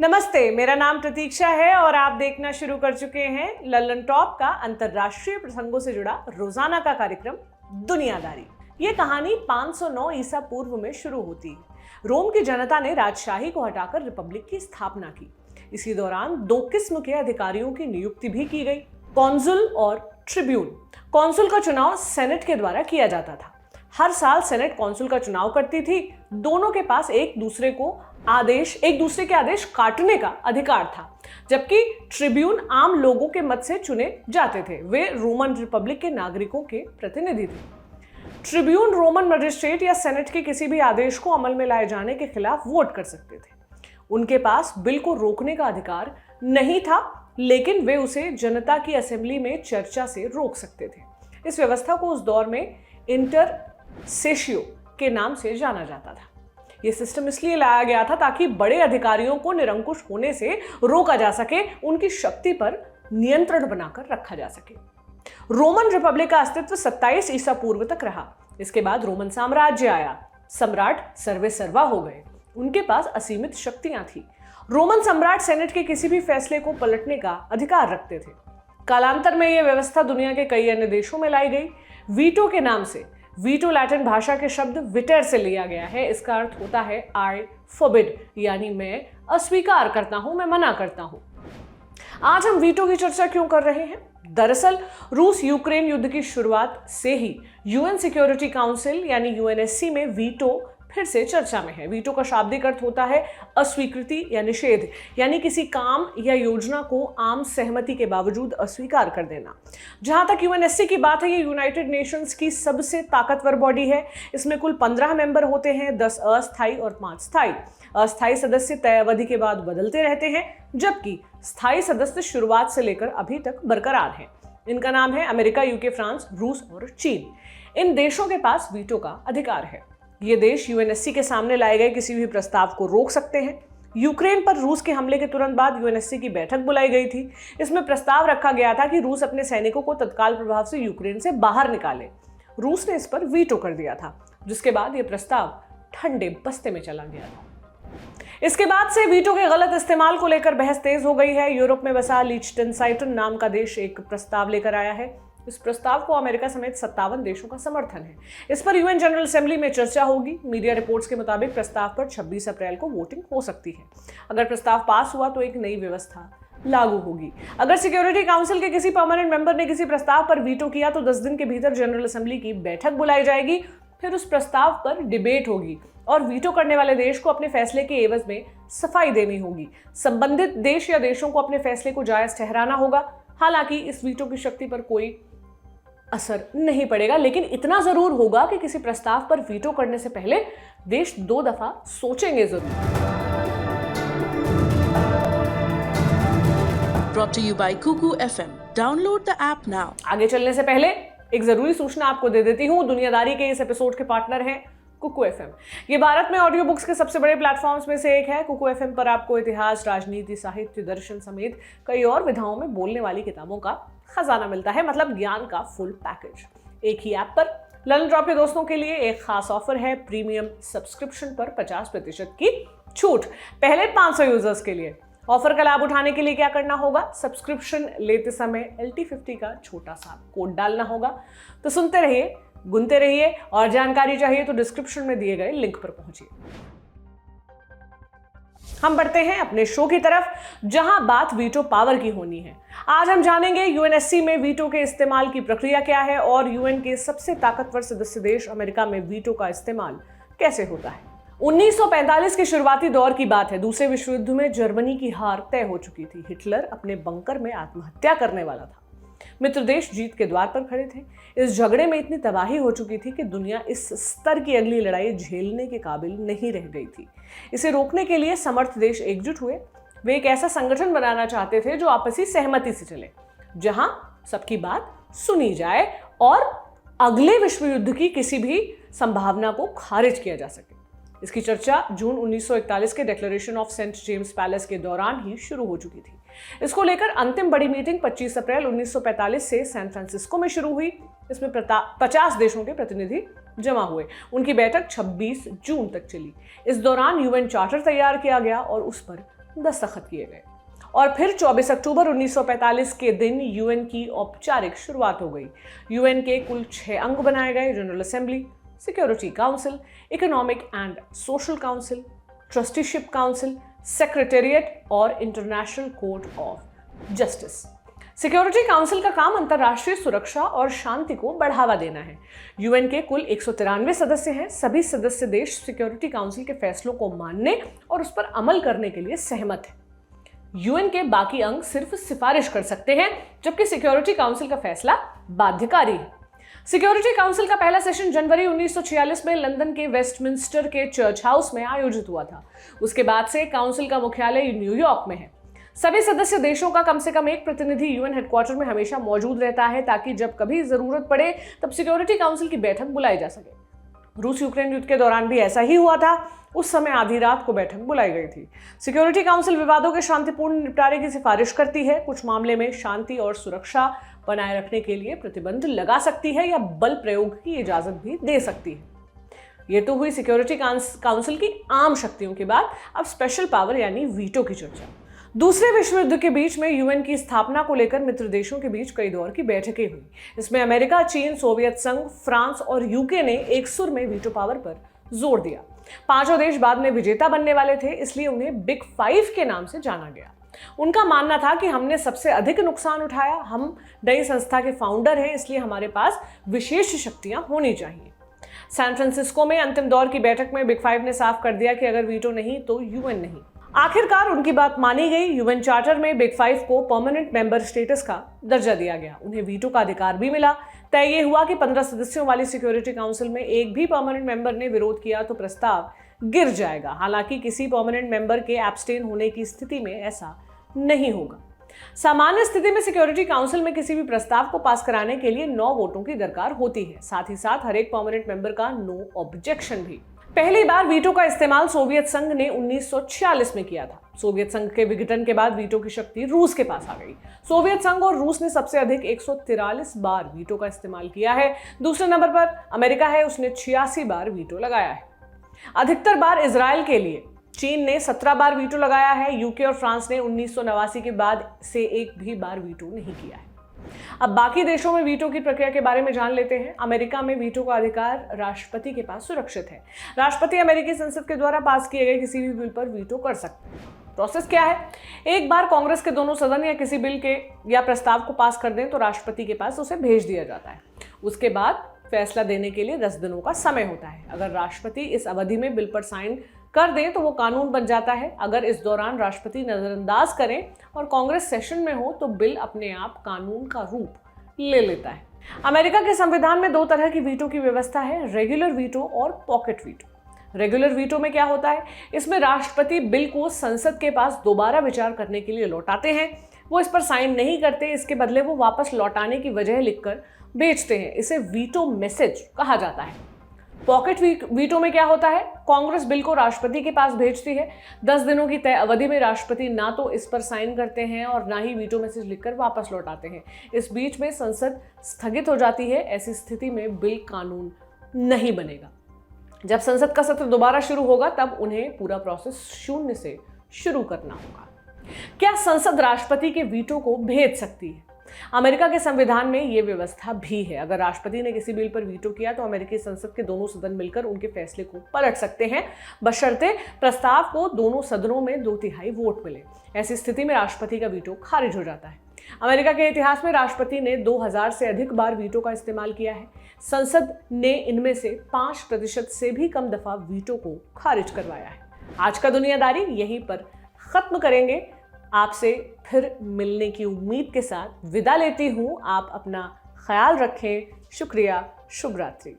नमस्ते, मेरा नाम प्रतीक्षा है और आप देखना शुरू कर चुके हैं लल्लन टॉप का अंतर्राष्ट्रीय प्रसंगों से जुड़ा रोजाना का कार्यक्रम दुनियादारी। ये कहानी 509 ईसा पूर्व में शुरू होती है। रोम की जनता ने राजशाही को हटाकर रिपब्लिक की स्थापना की। इसी दौरान दो किस्म के अधिकारियों की नियुक्ति भी की गई, कॉन्सुल और ट्रिब्यून। कॉन्सुल का चुनाव सेनेट के द्वारा किया जाता था। हर साल सेनेट कॉन्सुल का चुनाव करती थी। दोनों के पास एक दूसरे के आदेश काटने का अधिकार था, जबकि ट्रिब्यून आम लोगों के मत से चुने जाते थे। वे रोमन रिपब्लिक के नागरिकों के प्रतिनिधि थे। ट्रिब्यून रोमन मजिस्ट्रेट या सेनेट के किसी भी आदेश को अमल में लाए जाने के खिलाफ वोट कर सकते थे। उनके पास बिल को रोकने का अधिकार नहीं था, लेकिन वे उसे जनता की असेंबली में चर्चा से रोक सकते थे। इस व्यवस्था को उस दौर में इंटरसेशियो के नाम से जाना जाता था। यह सिस्टम इसलिए लाया गया था ताकि बड़े अधिकारियों को निरंकुश होने से रोका जा सके, उनकी शक्ति पर नियंत्रण बनाकर रखा जा सके। रोमन रिपब्लिक का अस्तित्व 27 ईसा पूर्व तक रहा। इसके बाद रोमन साम्राज्य आया। सम्राट सर्वे सर्वा हो गए। उनके पास असीमित शक्तियां थी। रोमन सम्राट सेनेट के किसी भी फैसले को पलटने का अधिकार रखते थे। कालांतर में यह व्यवस्था दुनिया के कई अन्य देशों में लाई गई। वीटो के नाम से, वीटो लैटिन भाषा के शब्द विटर से लिया गया है। इसका अर्थ होता है आई फॉरबिड, यानी मैं अस्वीकार करता हूं, मैं मना करता हूं। आज हम वीटो की चर्चा क्यों कर रहे हैं? दरअसल रूस यूक्रेन युद्ध की शुरुआत से ही यूएन सिक्योरिटी काउंसिल यानी यूएनएससी में वीटो फिर से चर्चा में है। वीटो का शाब्दिक अर्थ होता है अस्वीकृति या निषेध, यानी किसी काम या योजना को आम सहमति के बावजूद अस्वीकार कर देना। जहां तक यूएनएससी की बात है, ये यूनाइटेड नेशंस की सबसे ताकतवर बॉडी है। इसमें कुल 15 मेंबर होते हैं, 10 अस्थायी और 5 स्थायी। अस्थायी सदस्य तय अवधि के बाद बदलते रहते हैं, जबकि स्थायी सदस्य शुरुआत से लेकर अभी तक बरकरार हैं। इनका नाम है अमेरिका, यूके, फ्रांस, रूस और चीन। इन देशों के पास वीटो का अधिकार है। ये देश यूएनएससी के सामने लाए गए किसी भी प्रस्ताव को रोक सकते हैं। यूक्रेन पर रूस के हमले के तुरंत बाद यूएनएससी की बैठक बुलाई गई थी। इसमें प्रस्ताव रखा गया था कि रूस अपने सैनिकों को तत्काल प्रभाव से यूक्रेन से बाहर निकाले। रूस ने इस पर वीटो कर दिया था, जिसके बाद यह प्रस्ताव ठंडे बस्ते में चला गया था। इसके बाद से वीटो के गलत इस्तेमाल को लेकर बहस तेज हो गई है। यूरोप में बसा लिechtenstein नाम का देश एक प्रस्ताव लेकर आया है। इस प्रस्ताव को अमेरिका समेत 57 देशों का समर्थन है। इस पर यूएन जनरल असेंबली में चर्चा होगी। मीडिया रिपोर्ट्स के मुताबिक प्रस्ताव पर 26 अप्रैल को वोटिंग हो सकती है। अगर प्रस्ताव पास हुआ तो एक नई व्यवस्था लागू होगी। अगर सिक्योरिटी काउंसिल के किसी परमानेंट मेंबर ने किसी प्रस्ताव पर वीटो किया तो 10 दिन के भीतर जनरल असेंबली की बैठक बुलाई जाएगी। फिर उस प्रस्ताव पर डिबेट होगी और वीटो करने वाले देश को अपने फैसले के एवज में सफाई देनी होगी। संबंधित देश या देशों को अपने फैसले को जायज ठहराना होगा। हालांकि इस वीटो की शक्ति पर कोई असर नहीं पड़ेगा, लेकिन इतना जरूर होगा कि किसी प्रस्ताव पर वीटो करने से पहले देश 2 दफा सोचेंगे जरूर। Brought to you by Kuku FM. Download the app now. आगे चलने से पहले एक जरूरी सूचना आपको दे देती हूँ। दुनियादारी के इस एपिसोड के पार्टनर हैं कुकू एफएम। ये भारत में ऑडियो बुक्स के सबसे बड़े प्लेटफॉर्म्स में से एक है। कुकू एफएम पर आपको इतिहास, राजनीति, साहित्य, दर्शन समेत कई और विधाओं में बोलने वाली किताबों का खजाना मिलता है, मतलब ज्ञान का फुल पैकेज एक ही ऐप पर। लल्लन टॉप के दोस्तों के लिए एक खास ऑफर है, प्रीमियम सब्सक्रिप्शन पर 50% की छूट पहले 500 यूजर्स के लिए। ऑफर का लाभ उठाने के लिए क्या करना होगा? सब्सक्रिप्शन लेते समय LT50 का छोटा सा कोड डालना होगा। तो सुनते रहिए, गुनते रहिए, और जानकारी चाहिए तो डिस्क्रिप्शन में दिए गए लिंक पर पहुंचिए। हम बढ़ते हैं अपने शो की तरफ, जहां बात वीटो पावर की होनी है। आज हम जानेंगे यूएनएससी में वीटो के इस्तेमाल की प्रक्रिया क्या है और यूएन के सबसे ताकतवर सदस्य देश अमेरिका में वीटो का इस्तेमाल कैसे होता है। 1945 के शुरुआती दौर की बात है। दूसरे विश्व युद्ध में जर्मनी की हार तय हो चुकी थी। हिटलर अपने बंकर में आत्महत्या करने वाला था। मित्र देश जीत के द्वार पर खड़े थे। इस झगड़े में इतनी तबाही हो चुकी थी कि दुनिया इस स्तर की अगली लड़ाई झेलने के काबिल नहीं रह गई थी। इसे रोकने के लिए समर्थ देश एकजुट हुए। वे एक ऐसा संगठन बनाना चाहते थे जो आपसी सहमति से चले, जहां सबकी बात सुनी जाए और अगले विश्व युद्ध की किसी भी संभावना को खारिज किया जा सके। इसकी चर्चा जून 1941 के declaration of Saint James palace के दौरान ही शुरू हो चुकी थी। इसको लेकर अंतिम बड़ी मीटिंग 25 अप्रैल 1945 से सैन फ्रांसिस्को में शुरू हुई। इसमें 50 देशों के प्रतिनिधि जमा हुए। उनकी बैठक 26 जून तक चली। इस दौरान यूएन चार्टर तैयार किया गया और उस पर दस्तखत किए गए और फिर 24 अक्टूबर 1945 के दिन यूएन की औपचारिक शुरुआत हो गई। यूएन के कुल 6 अंग बनाए गए: general assembly, security council, economic and social council, trusteeship council, secretariat और international court of justice. Security council का काम अंतर्राष्ट्रीय सुरक्षा और शांति को बढ़ावा देना है। यूएन के कुल 193 सदस्य हैं। सभी सदस्य देश सिक्योरिटी काउंसिल के फैसलों को मानने और उस पर अमल करने के लिए सहमत हैं। यूएन के बाकी अंग सिर्फ सिफारिश कर सकते हैं, जबकि सिक्योरिटी काउंसिल का फैसला बाध्यकारी है। सिक्योरिटी काउंसिल का पहला सेशन जनवरी 1946 में लंदन के वेस्टमिंस्टर के चर्च हाउस में आयोजित हुआ था। उसके बाद से काउंसिल का मुख्यालय न्यूयॉर्क में है। सभी सदस्य देशों का कम से कम एक प्रतिनिधि यूएन हेडक्वार्टर में हमेशा मौजूद रहता है, ताकि जब कभी जरूरत पड़े तब सिक्योरिटी काउंसिल की बैठक बुलाई जा सके। रूस यूक्रेन युद्ध के दौरान भी ऐसा ही हुआ था। उस समय आधी रात को बैठक बुलाई गई थी। सिक्योरिटी काउंसिल विवादों के शांतिपूर्ण निपटारे की सिफारिश करती है। कुछ मामले में शांति और सुरक्षा बनाए रखने के लिए प्रतिबंध लगा सकती है या बल प्रयोग की इजाजत भी दे सकती है। ये तो हुई सिक्योरिटी काउंसिल की आम शक्तियों के बाद। अब स्पेशल पावर यानी वीटो की चर्चा। दूसरे विश्व युद्ध के बीच में यूएन की स्थापना को लेकर मित्र देशों के बीच कई दौर की बैठकें हुई। इसमें अमेरिका, चीन, सोवियत संघ, फ्रांस और यूके ने एक सुर में वीटो पावर पर जोर दिया। पांचों देश बाद में विजेता बनने वाले थे, इसलिए उन्हें बिग 5 के नाम से जाना गया। उनका मानना था कि हमने सबसे अधिक नुकसान उठाया, हम नई संस्था के फाउंडर हैं, इसलिए हमारे पास विशेष शक्तियां होनी चाहिए। सैन फ्रांसिस्को में अंतिम दौर की बैठक में बिग 5 ने साफ कर दिया कि अगर वीटो नहीं तो यूएन नहीं। आखिरकार उनकी बात मानी गई। यूएन चार्टर में बिग 5 को परमानेंट मेंबर स्टेटस का दर्जा दिया गया। उन्हें वीटो का अधिकार भी मिला। तय ये हुआ कि 15 सदस्यों वाली सिक्योरिटी काउंसिल में एक भी परमानेंट मेंबर ने विरोध किया तो प्रस्ताव गिर जाएगा। हालांकि किसी परमानेंट मेंबर के एब्सटेन होने की स्थिति में ऐसा नहीं होगा। सामान्य स्थिति में सिक्योरिटी काउंसिल में किसी भी प्रस्ताव को पास कराने के लिए 9 वोटों की दरकार होती है। साथ ही साथ हर एक परमानेंट मेंबर का नो ऑब्जेक्शन भी। पहली बार वीटो का इस्तेमाल सोवियत संघ ने 1946 में किया था। सोवियत संघ के विघटन के बाद वीटो की शक्ति रूस के पास आ गई। सोवियत संघ और रूस ने सबसे अधिक 143 बार वीटो का इस्तेमाल किया है। दूसरे नंबर पर अमेरिका है, उसने 86 बार वीटो लगाया है। अधिकतर बार इजराइल के लिए। चीन ने 17 बार वीटो लगाया है। यूके और फ्रांस ने 1989 के बाद से एक भी बार वीटो नहीं किया है। अब बाकी देशों में वीटो की प्रक्रिया के बारे में जान लेते हैं। अमेरिका में वीटो का अधिकार राष्ट्रपति के पास सुरक्षित है। राष्ट्रपति अमेरिकी संसद के द्वारा पास किए गए किसी भी बिल पर वीटो कर सकते हैं। प्रोसेस क्या है? एक बार कांग्रेस के दोनों सदन या किसी बिल के या प्रस्ताव को पास कर दें तो राष्ट्रपति के पास उसे भेज दिया जाता है। उसके बाद फैसला देने के लिए 10 दिनों का समय होता है। अगर राष्ट्रपति इस अवधि में बिल पर साइन कर दें तो वो कानून बन जाता है। अगर इस दौरान राष्ट्रपति नजरअंदाज करें और कांग्रेस सेशन में हो तो बिल अपने आप कानून का रूप ले लेता है। अमेरिका के संविधान में 2 तरह की वीटो की व्यवस्था है, रेगुलर वीटो और पॉकेट वीटो। रेगुलर वीटो में क्या होता है? इसमें राष्ट्रपति बिल को संसद के पास दोबारा विचार करने के लिए लौटाते हैं। वो इस पर साइन नहीं करते, इसके बदले वो वापस लौटाने की वजह लिखकर भेजते हैं। इसे वीटो मैसेज कहा जाता है। पॉकेट वीटो में क्या होता है? कांग्रेस बिल को राष्ट्रपति के पास भेजती है। 10 दिनों की तय अवधि में राष्ट्रपति ना तो इस पर साइन करते हैं और ना ही वीटो मैसेज लिखकर वापस लौटाते हैं। इस बीच में संसद स्थगित हो जाती है। ऐसी स्थिति में बिल कानून नहीं बनेगा। जब संसद का सत्र दोबारा शुरू होगा तब उन्हें पूरा प्रोसेस शून्य से शुरू करना होगा। क्या संसद राष्ट्रपति के वीटो को भेज सकती है? अमेरिका के संविधान में यह व्यवस्था भी है। अगर राष्ट्रपति ने किसी बिल पर वीटो किया तो अमेरिकी संसद के दोनों सदन मिलकर उनके फैसले को पलट सकते हैं, बशर्ते प्रस्ताव को दोनों सदनों में 2/3 वोट मिले। ऐसी स्थिति में राष्ट्रपति का वीटो खारिज हो जाता है। अमेरिका के इतिहास में राष्ट्रपति ने 2000 से अधिक बार वीटो का इस्तेमाल किया है। संसद ने इनमें से 5% से भी कम दफा वीटो को खारिज करवाया है। आज का दुनियादारी यहीं पर खत्म करेंगे। आपसे फिर मिलने की उम्मीद के साथ विदा लेती हूँ। आप अपना ख्याल रखें। शुक्रिया। शुभ रात्रि।